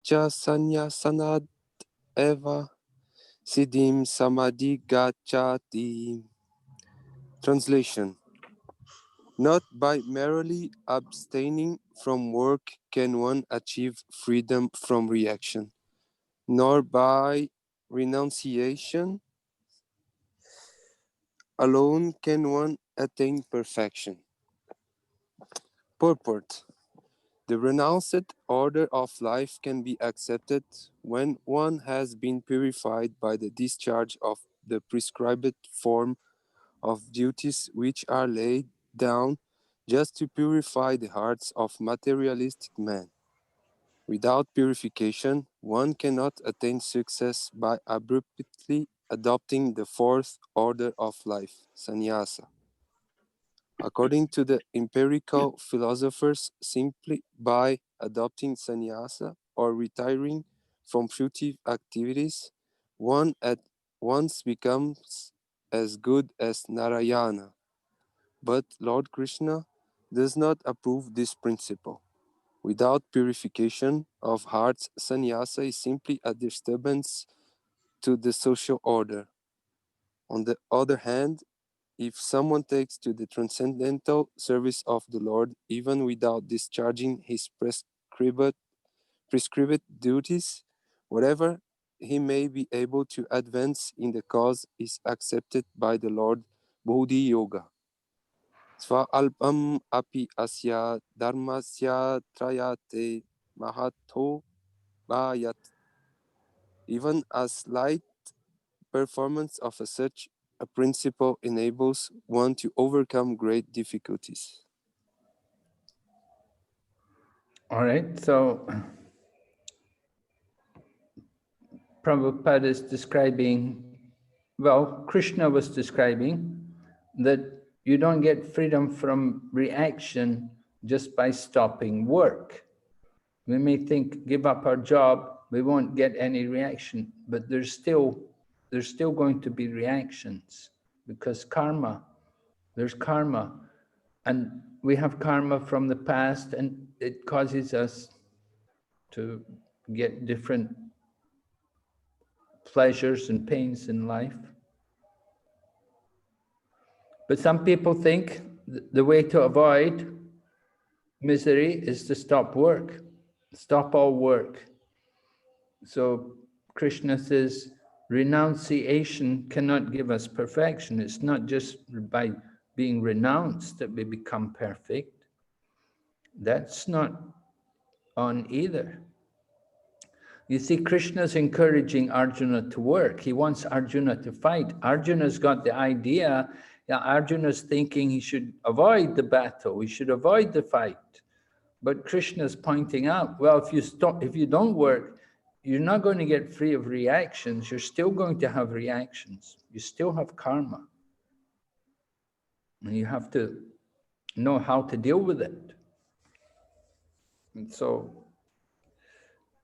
cha sanyasanad eva siddhim samadhi gacchati. Translation: not by merely abstaining from work can one achieve freedom from reaction, nor by renunciation alone can one attain perfection. Purport: the renounced order of life can be accepted when one has been purified by the discharge of the prescribed form of duties which are laid down just to purify the hearts of materialistic men. Without purification, one cannot attain success by abruptly adopting the fourth order of life, sannyasa. According to the empirical philosophers, simply by adopting sannyasa or retiring from fruitive activities, one at once becomes as good as Narayana. But Lord Krishna does not approve this principle. Without purification of hearts, sannyasa is simply a disturbance to the social order. On the other hand, if someone takes to the transcendental service of the Lord, even without discharging his prescribed duties, whatever he may be able to advance in the cause is accepted by the Lord Bodhi Yoga. Sva alpam api asya dharmasya trayate mahato bhayat. Even a slight performance of such a principle enables one to overcome great difficulties. All right, so Prabhupada is describing, well, Krishna was describing that you don't get freedom from reaction just by stopping work. We may think, give up our job, we won't get any reaction, but there's still going to be reactions because there's karma. And we have karma from the past and it causes us to get different pleasures and pains in life. But some people think the way to avoid misery is to stop work, stop all work. So Krishna says, renunciation cannot give us perfection. It's not just by being renounced that we become perfect. That's not on either. You see, Krishna's encouraging Arjuna to work. He wants Arjuna to fight. Arjuna's got the idea, Arjuna's thinking he should avoid the battle, he should avoid the fight. But Krishna's pointing out, well, if you don't work, you're not going to get free of reactions. You're still going to have reactions. You still have karma. And you have to know how to deal with it. And so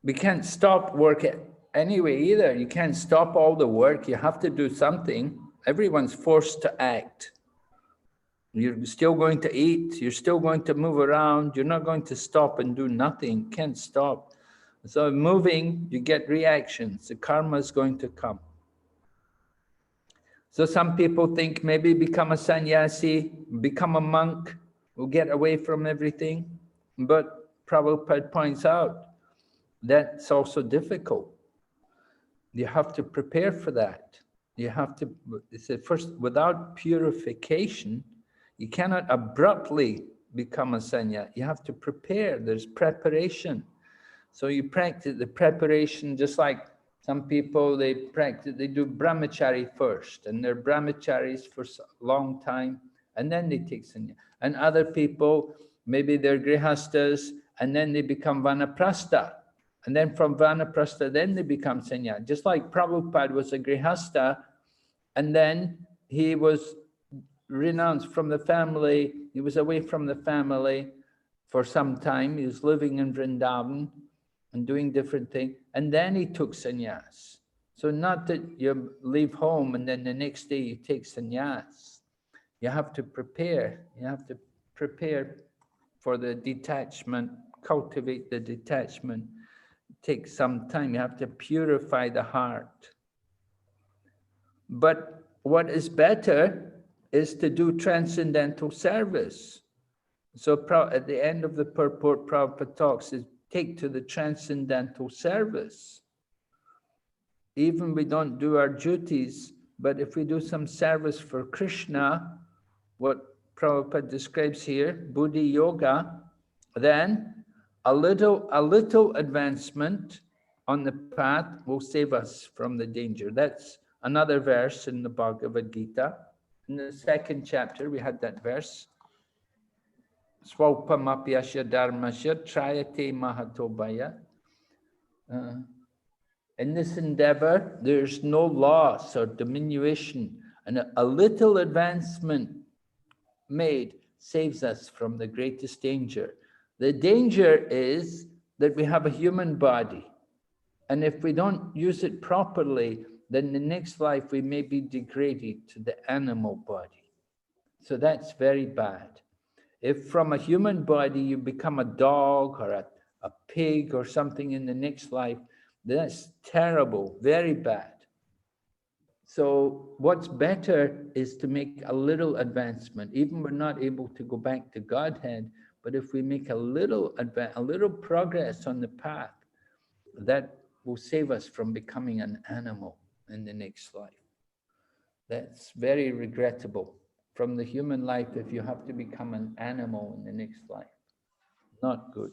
we can't stop work anyway either. You can't stop all the work. You have to do something. Everyone's forced to act. You're still going to eat. You're still going to move around. You're not going to stop and do nothing. You can't stop. So moving, you get reactions. The karma is going to come. So some people think maybe become a sannyasi, become a monk, will get away from everything. But Prabhupada points out that's also difficult. You have to prepare for that. You have to, first, without purification, you cannot abruptly become a sannyasi. You have to prepare. There's preparation. So you practice the preparation, just like some people, they do brahmachari first, and they're brahmacharis for a long time, and then they take sannyasa. And other people, maybe they're grihastas, and then they become vanaprastha. And then from vanaprastha, then they become sannyasa. Just like Prabhupada was a grihasta, and then he was renounced from the family. He was away from the family for some time. He was living in Vrindavan and doing different things. And then he took sannyas. So not that you leave home and then the next day you take sannyas. You have to prepare. You have to prepare for the detachment, cultivate the detachment, takes some time. You have to purify the heart. But what is better is to do transcendental service. So at the end of the purport, Prabhupada talks is take to the transcendental service. Even we don't do our duties, but if we do some service for Krishna, what Prabhupada describes here, Buddhi Yoga, then a little advancement on the path will save us from the danger. That's another verse in the Bhagavad Gita. In the second chapter, we had that verse. Swalpamapyasya dharmasya trayate mahatobaya. In this endeavor, there's no loss or diminution, and a little advancement made saves us from the greatest danger. The danger is that we have a human body, and if we don't use it properly, then the next life we may be degraded to the animal body. So that's very bad. If from a human body you become a dog or a pig or something in the next life, that's terrible, very bad. So what's better is to make a little advancement. Even we're not able to go back to Godhead, but if we make a little progress on the path, that will save us from becoming an animal in the next life. That's very regrettable. From the human life, if you have to become an animal in the next life, not good.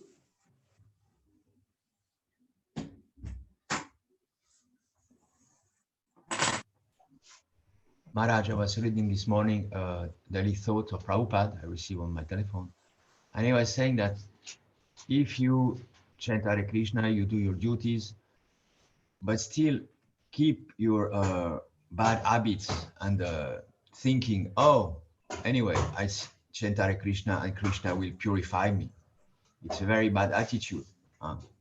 Maharaj, I was reading this morning daily thoughts of Prabhupada I received on my telephone. And he was saying that if you chant Hare Krishna, you do your duties, but still keep your bad habits and thinking, oh, anyway, I chant Hare Krishna and Krishna will purify me. It's a very bad attitude.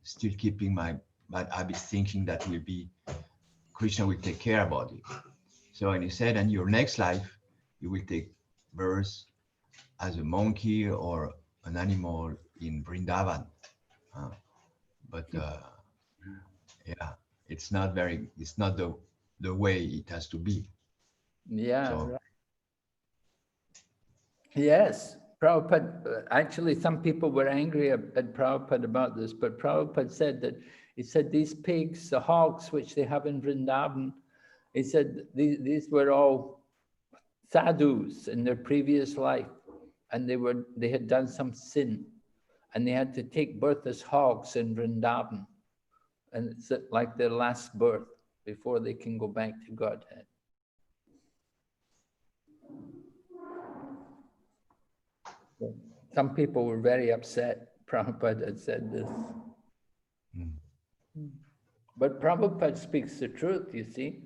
Still keeping my bad habits, thinking that Krishna will take care about it. So, and he said, in your next life, you will take birth as a monkey or an animal in Vrindavan. But yeah, it's not the way it has to be. Yeah, So, right. Yes, Prabhupada, actually some people were angry at Prabhupada about this, but Prabhupada said that, he said these pigs, the hogs which they have in Vrindavan, he said these were all sadhus in their previous life, and they had done some sin, and they had to take birth as hogs in Vrindavan, and it's like their last birth before they can go back to Godhead. Some people were very upset Prabhupada had said this. But Prabhupada speaks the truth, you see.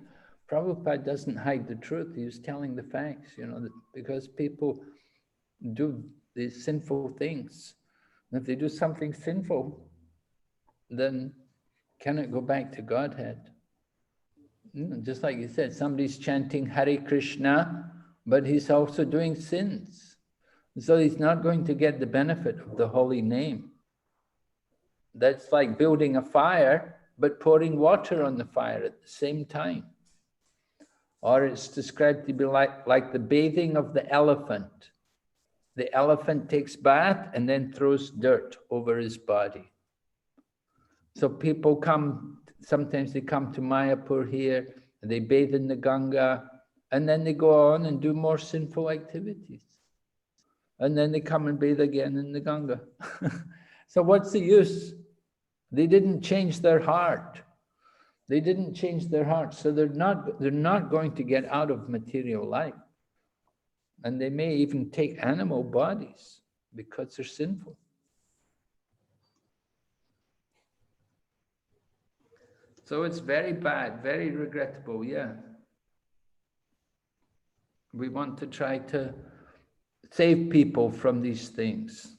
Prabhupada doesn't hide the truth. He's telling the facts, because people do these sinful things. And if they do something sinful, then cannot go back to Godhead. Just like you said, somebody's chanting Hare Krishna, but he's also doing sins. So he's not going to get the benefit of the holy name. That's like building a fire, but pouring water on the fire at the same time. Or it's described to be like the bathing of the elephant. The elephant takes bath and then throws dirt over his body. So people come, sometimes they come to Mayapur here, and they bathe in the Ganga, and then they go on and do more sinful activities. And then they come and bathe again in the Ganga. So what's the use? They didn't change their heart. They didn't change their heart, so they're not going to get out of material life. And they may even take animal bodies because they're sinful. So it's very bad, very regrettable, yeah. We want to try to save people from these things.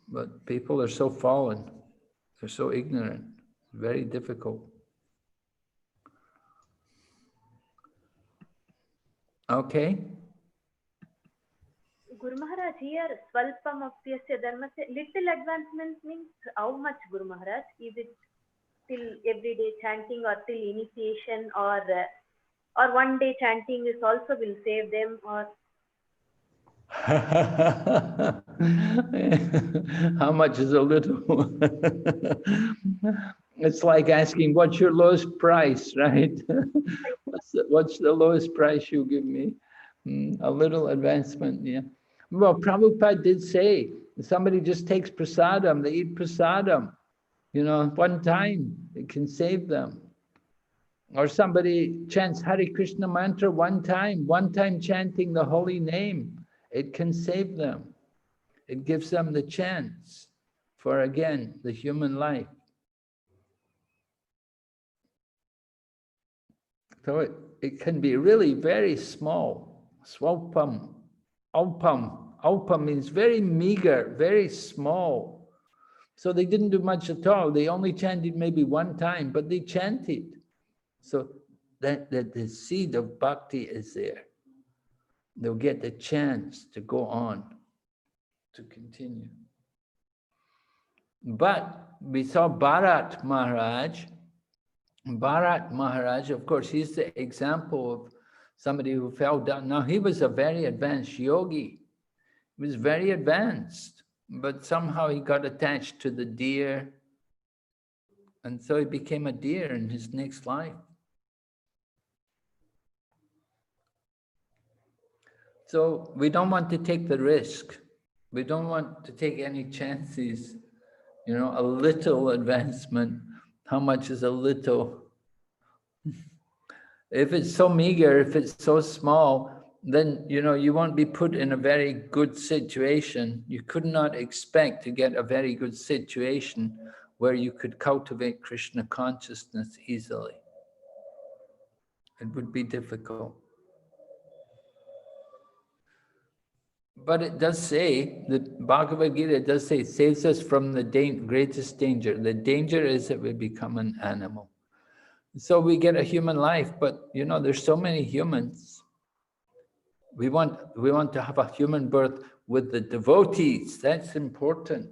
But people are so fallen, they're so ignorant, very difficult. Okay. Guru Maharaj, here Swalpam Apyasya Dharma, little advancement means how much, Guru Maharaj? Is it till everyday chanting or till initiation, or one day chanting is also will save them, or how much is a little? It's like asking, what's your lowest price, right? What's the lowest price you give me? A little advancement, yeah. Well, Prabhupada did say, somebody just takes prasadam, they eat prasadam, you know, one time, it can save them. Or somebody chants Hare Krishna mantra one time chanting the holy name, it can save them. It gives them the chance for, again, the human life. So it can be really very small. Swalpam, alpam. Alpam means very meager, very small. So they didn't do much at all. They only chanted maybe one time, but they chanted. So that the seed of bhakti is there. They'll get the chance to go on, to continue. But we saw Bharat Maharaj. Bharat Maharaj, of course, he's the example of somebody who fell down. Now, he was a very advanced yogi. He was very advanced, but somehow he got attached to the deer. And so he became a deer in his next life. So we don't want to take the risk. We don't want to take any chances. You know, a little advancement. How much is a little? If it's so meager, if it's so small, then, you know, you won't be put in a very good situation. You could not expect to get a very good situation where you could cultivate Krishna consciousness easily. It would be difficult. But it does say, the Bhagavad Gita does say, saves us from the greatest danger. The danger is that we become an animal. So we get a human life, but you know, there's so many humans. We want to have a human birth with the devotees. That's important.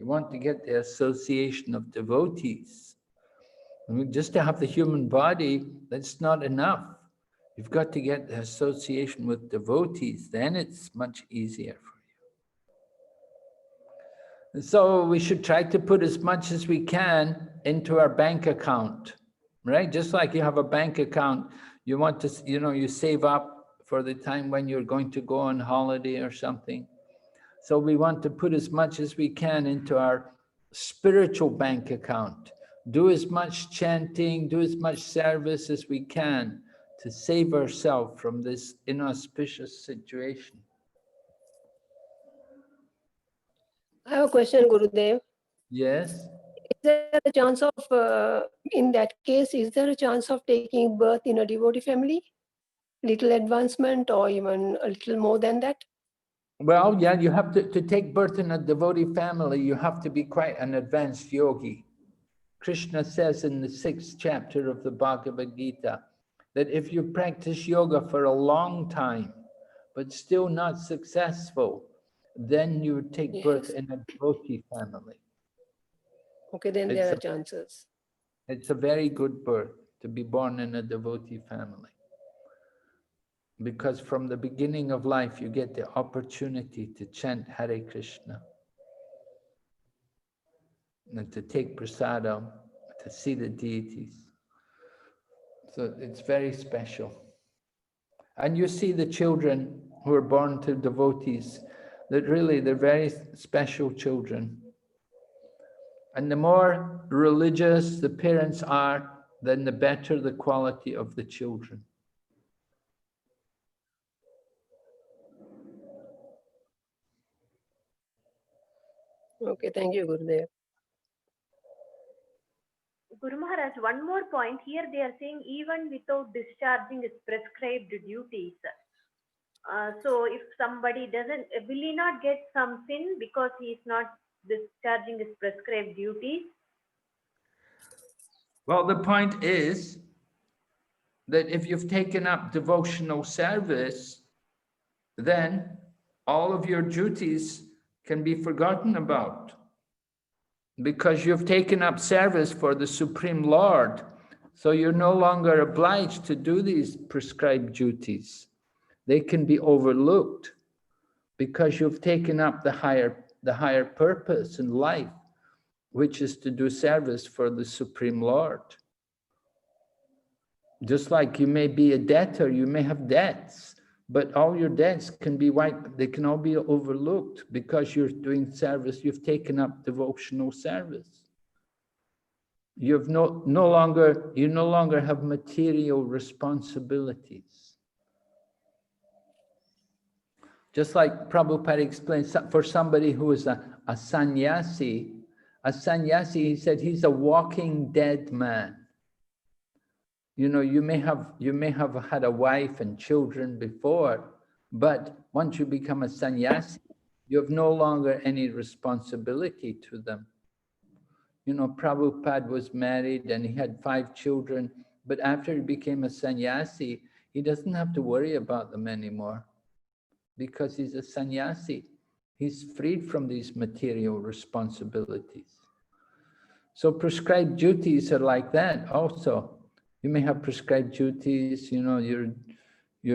You want to get the association of devotees. I mean, just to have the human body, that's not enough. You've got to get the association with devotees, then it's much easier for you. So we should try to put as much as we can into our bank account, right? Just like you have a bank account, you want to, you know, you save up for the time when you're going to go on holiday or something. So we want to put as much as we can into our spiritual bank account. Do as much chanting, do as much service as we can to save ourselves from this inauspicious situation. I have a question, Gurudev. Yes? Is there a chance of, in that case, is there a chance of taking birth in a devotee family? Little advancement or even a little more than that? Well, yeah, you have to take birth in a devotee family, you have to be quite an advanced yogi. Krishna says in the 6th chapter of the Bhagavad Gita, that if you practice yoga for a long time, but still not successful, then you would take birth in a devotee family. Okay, then there are chances. It's a very good birth to be born in a devotee family. Because from the beginning of life, you get the opportunity to chant Hare Krishna, and to take prasadam, to see the deities. So it's very special. And you see the children who are born to devotees, that really they're very special children. And the more religious the parents are, then the better the quality of the children. Okay, thank you, Gurudev. Guru Maharaj, one more point here. They are saying even without discharging his prescribed duties. So if somebody doesn't, will he not get some sin because he is not discharging his prescribed duties? Well, the point is that if you've taken up devotional service, then all of your duties can be forgotten about because you've taken up service for the Supreme Lord. So you're no longer obliged to do these prescribed duties. They can be overlooked because you've taken up the higher purpose in life, which is to do service for the Supreme Lord. Just like you may be a debtor, you may have debts, but all your debts can be wiped, they can all be overlooked because you're doing service, you've taken up devotional service. You no longer have material responsibilities. Just like Prabhupada explains, for somebody who is a sannyasi, he said he's a walking dead man. You know, you may have had a wife and children before, but once you become a sannyasi, you have no longer any responsibility to them. You know, Prabhupada was married and he had 5 children, but after he became a sannyasi, he doesn't have to worry about them anymore because he's a sannyasi. He's freed from these material responsibilities. So prescribed duties are like that also. You may have prescribed duties, you know, you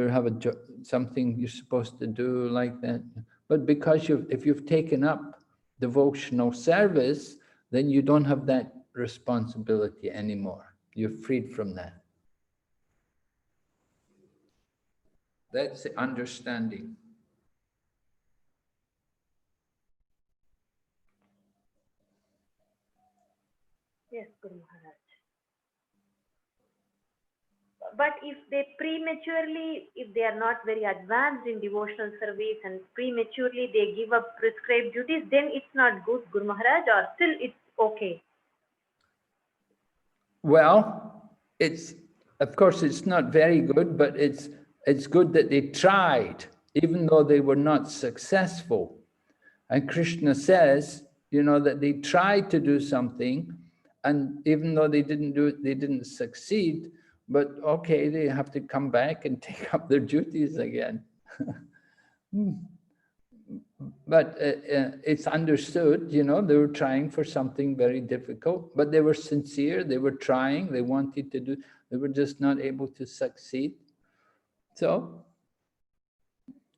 have something you're supposed to do like that. But because if you've taken up devotional service, then you don't have that responsibility anymore. You're freed from that. That's the understanding. Yes, Guru Maharaj. But if they prematurely, if they are not very advanced in devotional service and prematurely they give up prescribed duties, then it's not good, Guru Maharaj, or still it's okay? Well, of course it's not very good, but it's good that they tried, even though they were not successful. And Krishna says, you know, that they tried to do something, and even though they didn't do it, they didn't succeed, but okay, they have to come back and take up their duties again. But it's understood, you know, they were trying for something very difficult, but they were sincere, they were trying, they wanted to do, they were just not able to succeed. So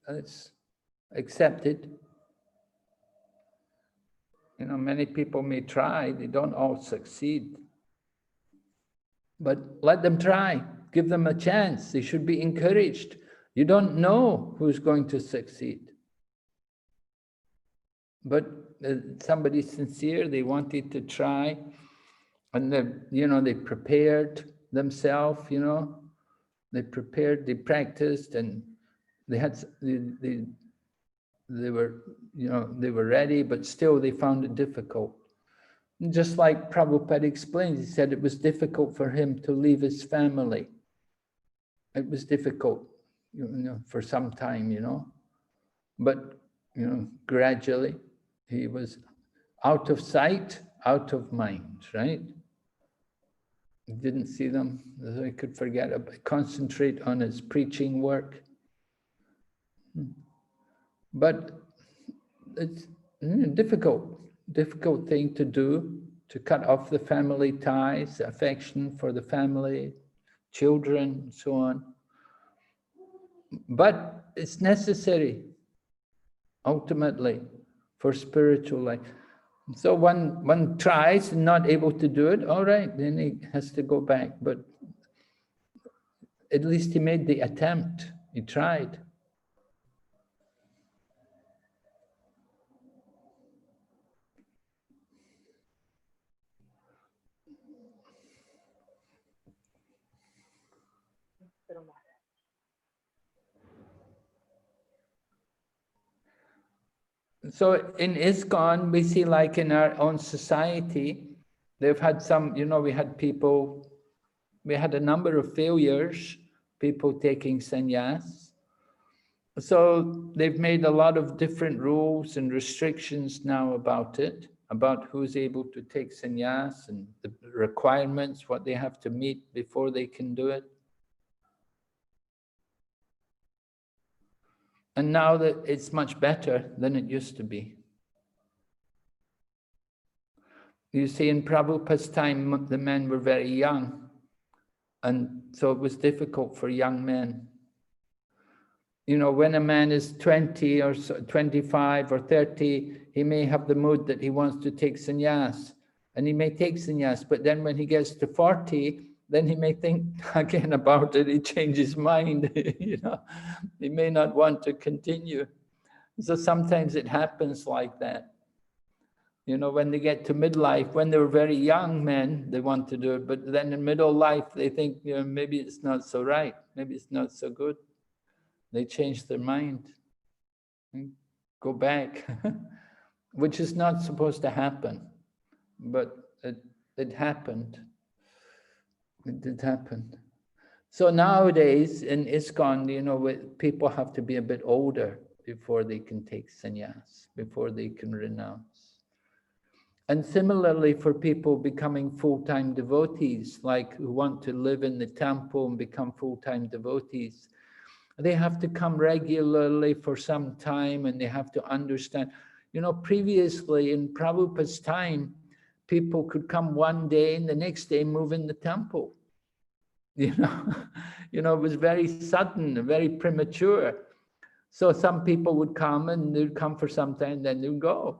it's accepted. You know, many people may try, they don't all succeed. But let them try, give them a chance. They should be encouraged. You don't know who's going to succeed. But somebody's sincere, they wanted to try, and they prepared themselves, you know, they prepared, they practiced, and they were ready, but still they found it difficult. Just like Prabhupada explains, he said it was difficult for him to leave his family. It was difficult, you know, for some time, you know. But, you know, gradually he was out of sight, out of mind, right? He didn't see them, so he could forget about, concentrate on his preaching work. But it's difficult thing to do, to cut off the family ties, affection for the family, children, and so on. But it's necessary, ultimately, for spiritual life. So one tries and not able to do it, all right, then he has to go back. But at least he made the attempt, he tried. So in ISKCON, we see, like in our own society, they've had some, you know, we had a number of failures, people taking sannyas. So they've made a lot of different rules and restrictions now about it, about who's able to take sannyas and the requirements, what they have to meet before they can do it. And now that it's much better than it used to be. You see, in Prabhupada's time, the men were very young, and so it was difficult for young men. You know, when a man is 20 or 25 or 30, he may have the mood that he wants to take sannyas, and he may take sannyas, but then when he gets to 40, then he may think again about it, he changes his mind, you know, he may not want to continue. So sometimes it happens like that. You know, when they get to midlife, when they were very young men, they want to do it, but then in middle life, they think, you know, maybe it's not so right, maybe it's not so good. They change their mind, go back, which is not supposed to happen, but it happened. It did happen. So nowadays in ISKCON, you know, people have to be a bit older before they can take sannyas, before they can renounce. And similarly for people becoming full-time devotees, like who want to live in the temple and become full-time devotees, they have to come regularly for some time, and they have to understand. You know, previously in Prabhupada's time, people could come one day and the next day move in the temple. You know, it was very sudden, very premature. So some people would come and they'd come for some time, then they'd go.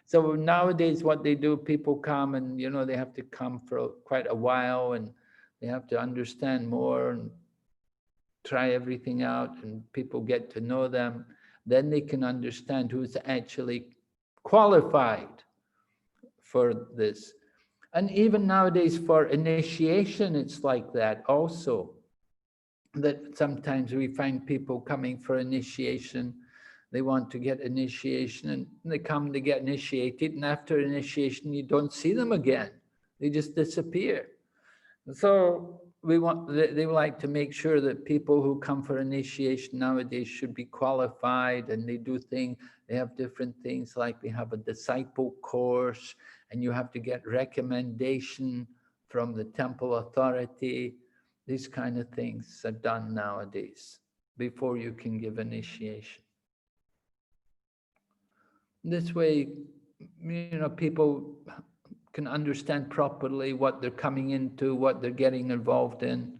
So nowadays what they do, people come and, you know, they have to come for quite a while, and they have to understand more and try everything out, and people get to know them. Then they can understand who's actually qualified for this. And even nowadays for initiation, it's like that also. That sometimes we find people coming for initiation, they want to get initiation, and they come to get initiated, and after initiation you don't see them again. They just disappear. So they like to make sure that people who come for initiation nowadays should be qualified, and they have different things, like they have a disciple course, and you have to get recommendation from the temple authority. These kind of things are done nowadays before you can give initiation. This way, you know, people can understand properly what they're coming into, what they're getting involved in.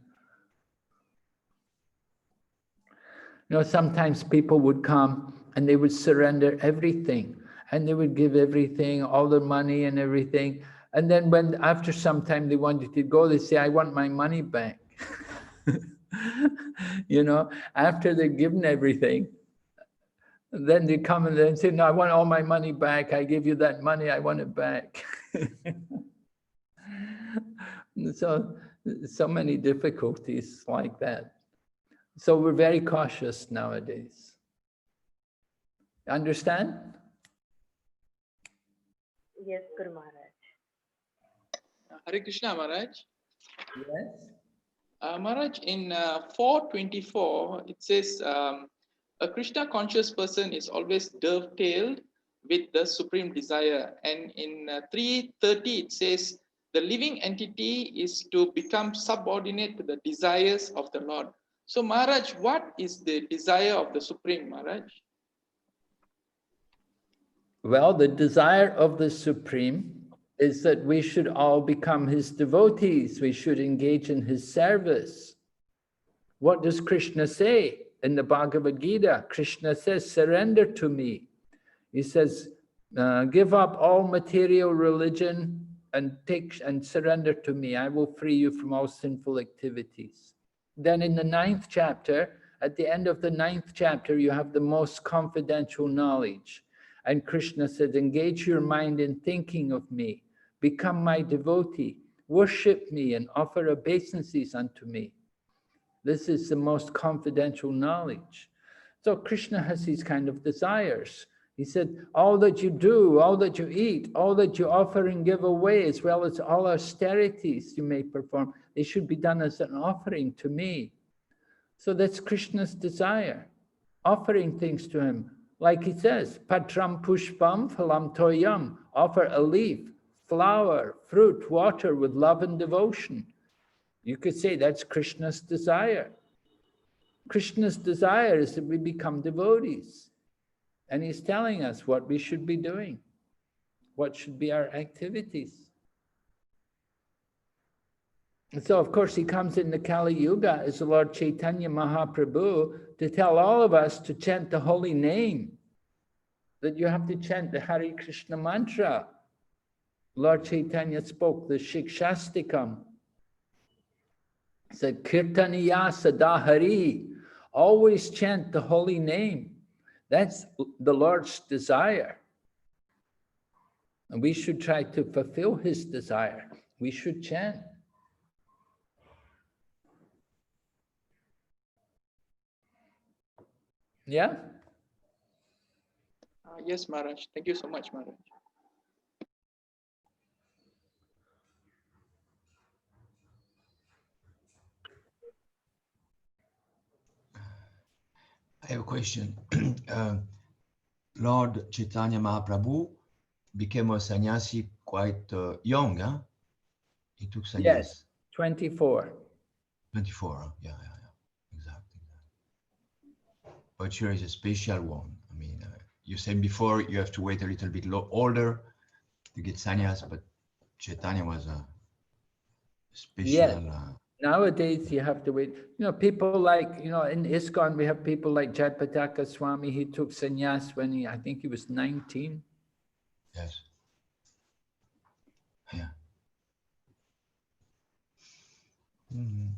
You know, sometimes people would come and they would surrender everything, and they would give everything, all their money and everything. And then when after some time they wanted to go, they say, I want my money back. You know, after they've given everything, then they come and then say, no, I want all my money back. I give you that money, I want it back. So many difficulties like that. So we're very cautious nowadays. Understand? Yes, Guru Maharaj. Hare Krishna, Maharaj. Yes. Maharaj, in 4:24, it says, a Krishna conscious person is always dovetailed with the supreme desire. And in 3:30, it says, the living entity is to become subordinate to the desires of the Lord. So, Maharaj, what is the desire of the Supreme, Maharaj? Well, the desire of the Supreme is that we should all become his devotees. We should engage in his service. What does Krishna say in the Bhagavad Gita? Krishna says, surrender to me. He says, give up all material religion and surrender to me. I will free you from all sinful activities. Then in the 9th chapter, at the end of the 9th chapter, you have the most confidential knowledge. And Krishna said, engage your mind in thinking of me, become my devotee, worship me and offer obeisances unto me. This is the most confidential knowledge. So Krishna has these kind of desires. He said, all that you do, all that you eat, all that you offer and give away, as well as all austerities you may perform, they should be done as an offering to me. So that's Krishna's desire, offering things to him. Like he says, patram pushpam phalam toyam, offer a leaf, flower, fruit, water with love and devotion. You could say that's Krishna's desire. Krishna's desire is that we become devotees. And he's telling us what we should be doing, what should be our activities. And so, of course, he comes in the Kali Yuga as the Lord Chaitanya Mahaprabhu to tell all of us to chant the holy name, that you have to chant the Hare Krishna mantra. Lord Chaitanya spoke the Shikshastikam. He said, Kirtaniya Sadahari, always chant the holy name. That's the Lord's desire. And we should try to fulfill his desire. We should chant. Yeah? Yes, Maharaj. Thank you so much, Maharaj. I have a question. Lord Chaitanya Mahaprabhu became a sannyasi quite young, huh? He took sannyas. Yes, 24. 24, huh? Yeah, exactly. But here is a special one. I mean, you said before you have to wait a little bit older to get sannyas, but Chaitanya was a special. Yeah. Nowadays, you have to wait. You know, people like, you know, in ISKCON, we have people like Jayapataka Swami. He took sannyas when I think he was 19. Yes. Yeah. Mm-hmm.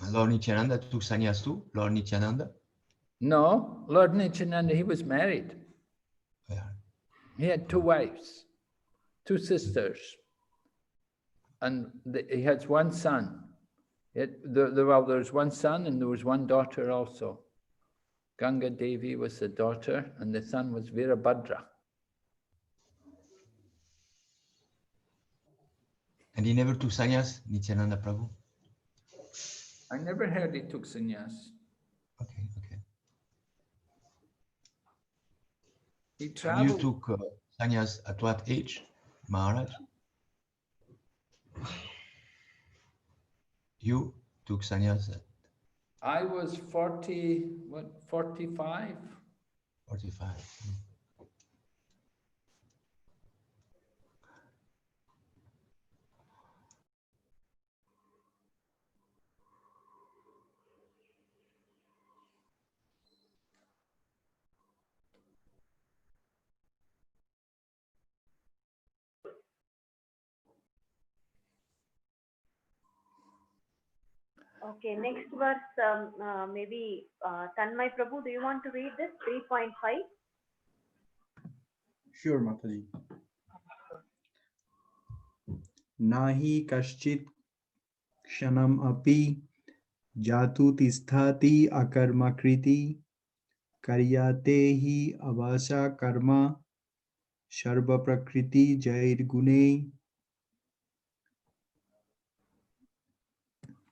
Okay. Lord Nityananda took sannyas too? Lord Nityananda? No, Lord Nityananda, he was married. Yeah. He had 2 wives, 2 sisters. And he has 1 son. Well, there's 1 son and there was 1 daughter also. Ganga Devi was the daughter and the son was Virabhadra. And he never took sannyas, Nityananda Prabhu? I never heard he took sannyas. Okay. He So traveled. you took sannyas at what age, Maharaj? You took sannyas at I was 45? 45. Okay, next verse, maybe Tanmay Prabhu, do you want to read this? 3.5. Sure, Mataji. Nahi kaschit kshanam api jatu tisthati akarma kriti karyate hi avasa karma sharva prakriti jair gune.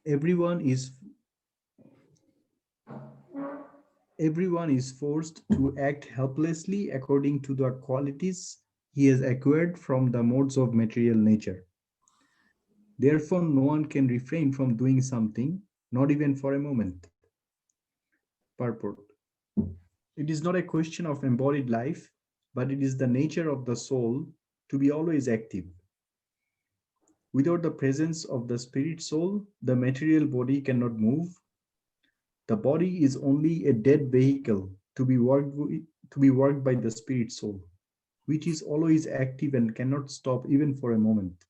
Everyone is forced to act helplessly according to the qualities he has acquired from the modes of material nature. Therefore, no one can refrain from doing something, not even for a moment. Purport. It is not a question of embodied life, but it is the nature of the soul to be always active. Without the presence of the spirit soul, the material body cannot move. The body is only a dead vehicle to be worked by the spirit soul, which is always active and cannot stop even for a moment.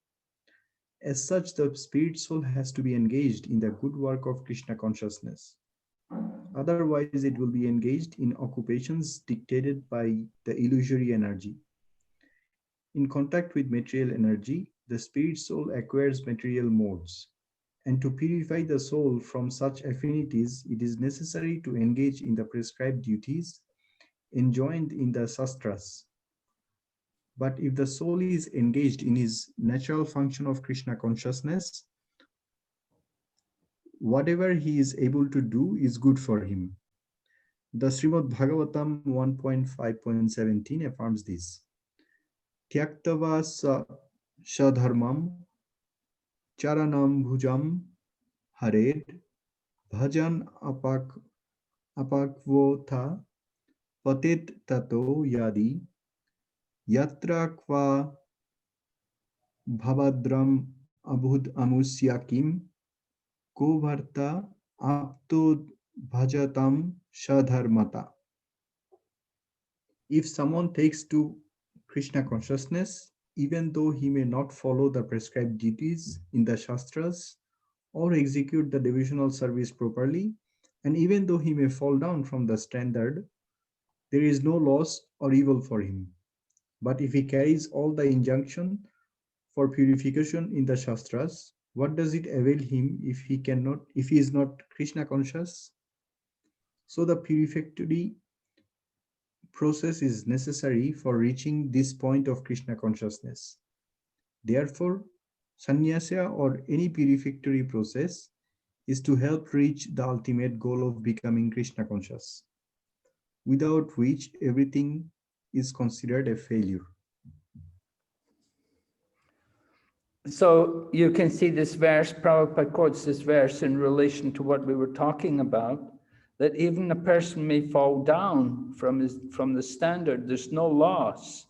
As such, the spirit soul has to be engaged in the good work of Krishna consciousness. Otherwise, it will be engaged in occupations dictated by the illusory energy. In contact with material energy, the spirit soul acquires material modes. And to purify the soul from such affinities, it is necessary to engage in the prescribed duties enjoined in the Shastras. But if the soul is engaged in his natural function of Krishna consciousness, whatever he is able to do is good for him. The Srimad Bhagavatam 1.5.17 affirms this. Tyaktava sadharmam charanam bhujam hared bhajan apakvotha patit tato yadi yatra kva bhavadram abhud amusyakim ko bharta apto bhajatam shadharmata. If someone takes to Krishna consciousness, even though he may not follow the prescribed duties in the Shastras or execute the devotional service properly, and even though he may fall down from the standard, there is no loss or evil for him. But if he carries all the injunction for purification in the Shastras, what does it avail him if he is not Krishna conscious? So the purificatory process is necessary for reaching this point of Krishna consciousness. Therefore, sannyasa or any purificatory process is to help reach the ultimate goal of becoming Krishna conscious, without which everything is considered a failure. So you can see this verse, Prabhupada quotes this verse in relation to what we were talking about, that even a person may fall down from the standard, there's no loss,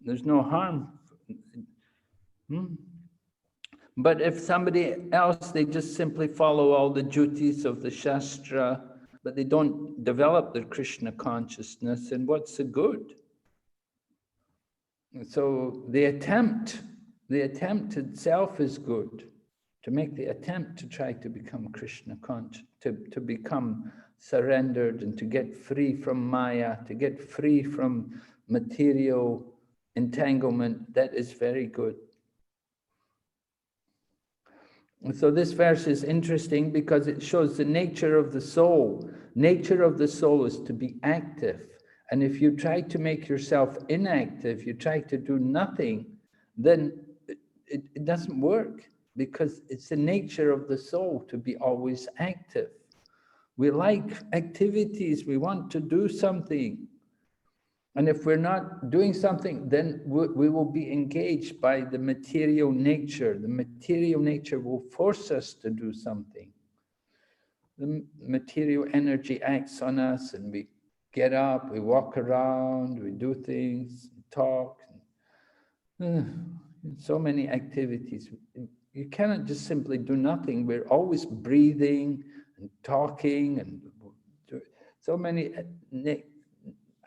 there's no harm. But if somebody else, they just simply follow all the duties of the Shastra, but they don't develop their Krishna consciousness, and what's the good? So the attempt itself is good, to make the attempt to try to become Krishna conscious, to become surrendered and to get free from Maya, to get free from material entanglement, that is very good. And so this verse is interesting because it shows the nature of the soul. Nature of the soul is to be active. And if you try to make yourself inactive, you try to do nothing, then it doesn't work, because it's the nature of the soul to be always active. We like activities, we want to do something. And if we're not doing something, then we will be engaged by the material nature. The material nature will force us to do something. The material energy acts on us, and we get up, we walk around, we do things, talk. So many activities. You cannot just simply do nothing. We're always breathing and talking, and so many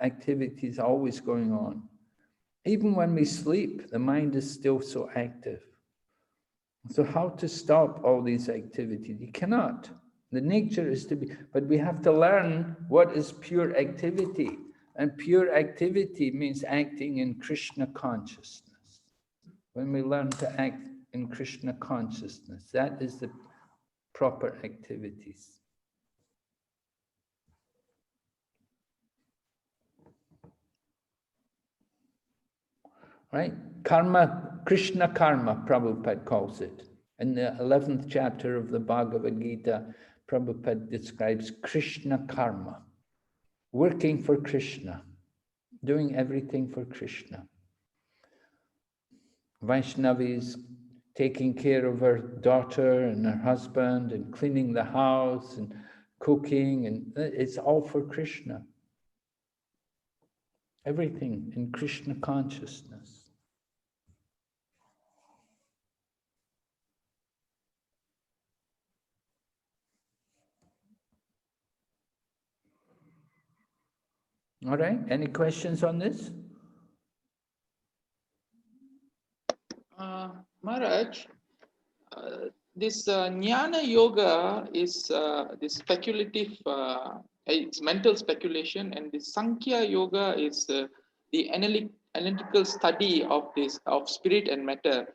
activities always going on. Even when we sleep, the mind is still so active. So how to stop all these activities? You cannot. The nature is to be, but we have to learn what is pure activity. And pure activity means acting in Krishna consciousness. When we learn to act in Krishna consciousness, that is the proper activities. Right? Karma, Krishna karma, Prabhupada calls it. In the 11th chapter of the Bhagavad Gita, Prabhupada describes Krishna karma, working for Krishna, doing everything for Krishna. Vaishnavis taking care of her daughter and her husband and cleaning the house and cooking, and it's all for Krishna. Everything in Krishna consciousness. All right, any questions on this? Maharaj, this Jnana Yoga is this speculative, it's mental speculation, and the Sankhya Yoga is the analytical study of spirit and matter.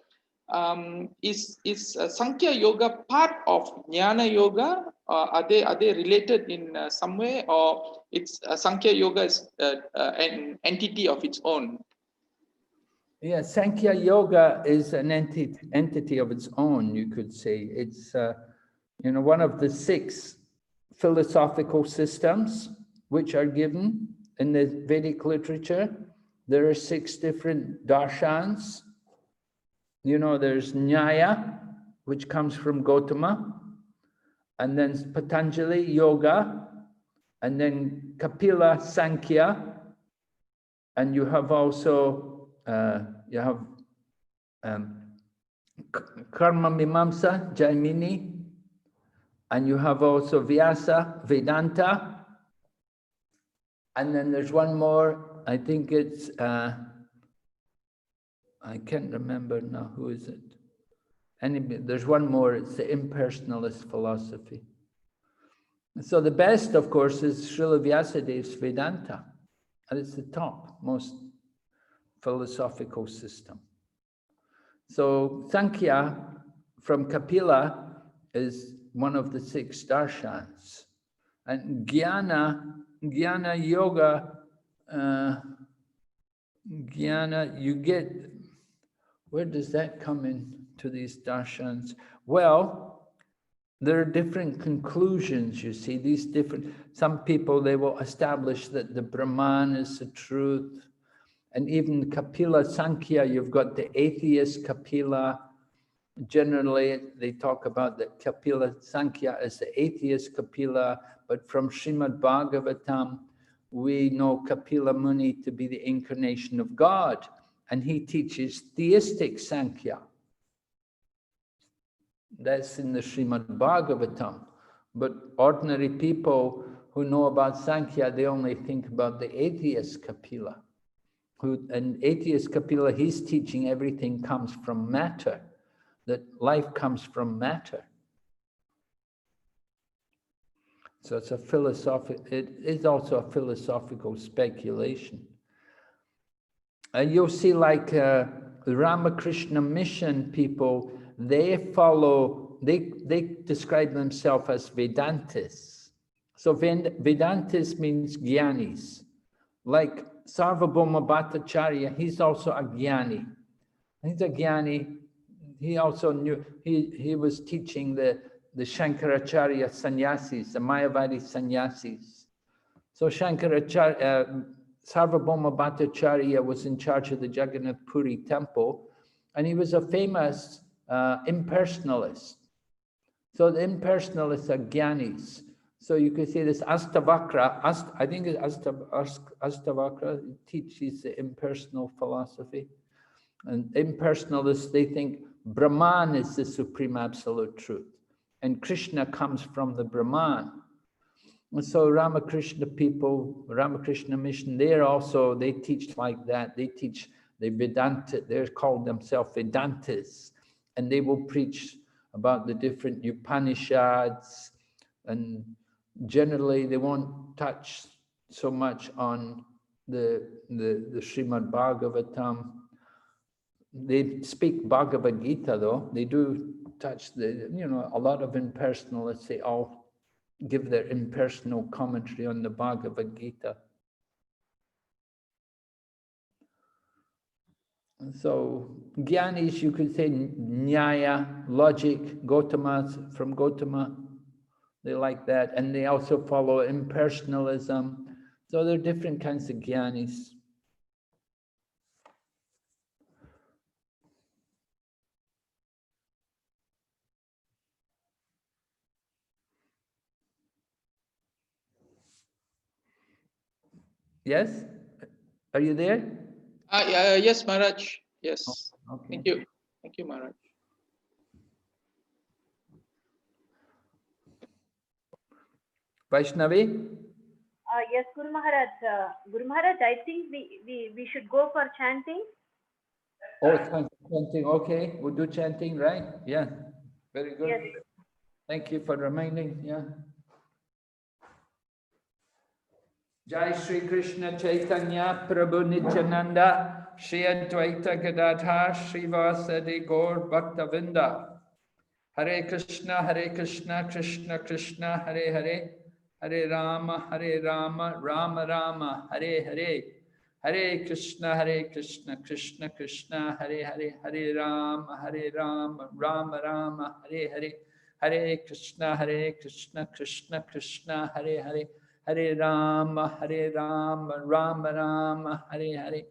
Is Sankhya Yoga part of Jnana Yoga? Are they related in some way, or it's Sankhya Yoga is an entity of its own? Yeah, Sankhya Yoga is an entity of its own, you could say. It's one of the 6 philosophical systems which are given in the Vedic literature. There are 6 different darshans. There's Nyaya, which comes from Gautama. and then Patanjali Yoga, and then Kapila Sankhya, and you have also Karma Mimamsa, Jaimini, and you have also Vyasa, Vedanta, and then there's one more, I think it's, I can't remember now, who is it? There's one more, it's the impersonalist philosophy. So the best, of course, is Srila Vyasadev's Vedanta, and it's the top most philosophical system. So Sankhya from Kapila is one of the 6 darshans, and Jnana Yoga, Jnana, you get, where does that come in to these darshans? Well, there are different conclusions, you see, these different, some people, they will establish that the Brahman is the truth. And even Kapila Sankhya, you've got the atheist Kapila. Generally, they talk about that Kapila Sankhya as the atheist Kapila, but from Srimad Bhagavatam, we know Kapila Muni to be the incarnation of God, and he teaches theistic Sankhya. That's in the Srimad Bhagavatam. But ordinary people who know about Sankhya, they only think about the atheist Kapila. And atheist Kapila, he's teaching everything comes from matter, that life comes from matter. So it's a it is also a philosophical speculation. And you'll see like the Ramakrishna mission people, they describe themselves as Vedantists. So Vedantists means Gyanis. Like Sarvabhauma Bhattacharya, he's also a Gyani. He's a Gyani. He also knew, he was teaching the Shankaracharya sannyasis, the Mayavadi sannyasis. So Shankaracharya, Sarvabhauma Bhattacharya was in charge of the Jagannath Puri temple, and he was a famous impersonalist. So the impersonalists are Gyanis. So you could say this Astavakra, I think it's Astavakra teaches the impersonal philosophy. And impersonalists, they think Brahman is the supreme absolute truth. And Krishna comes from the Brahman. And so Ramakrishna people, Ramakrishna mission, they teach like that. They teach the Vedanta, they're called themselves Vedantas. And they will preach about the different Upanishads, and generally they won't touch so much on the Srimad Bhagavatam. They speak Bhagavad Gita though. They do touch a lot of impersonalists, they all give their impersonal commentary on the Bhagavad Gita. So Gyanis, you could say Nyaya, logic, Gautamas, from Gautama, they like that. And they also follow impersonalism. So there are different kinds of Gyanis. Yes? Are you there? Yes, Maharaj. Yes. Oh, okay. Thank you. Thank you, Maharaj. Vaishnavi? Yes, Guru Maharaj. Guru Maharaj, I think we should go for chanting. Oh, chanting. Okay, we'll do chanting, right? Yeah, very good. Yes. Thank you for reminding. Yeah. Jai Shri Krishna Chaitanya Prabhu Nityananda Shri Advaita Gadadhar Shri Vasadi Gaur Bhaktavinda. Hare Krishna Krishna Krishna Hare Hare Hare Rama Rama Rama Hare Hare. Hare Krishna Krishna Krishna Hare Hare Hare Rama Rama Rama Hare Hare. Hare Krishna Krishna Krishna Hare Hare Hare Rama Rama Rama Hare Hare.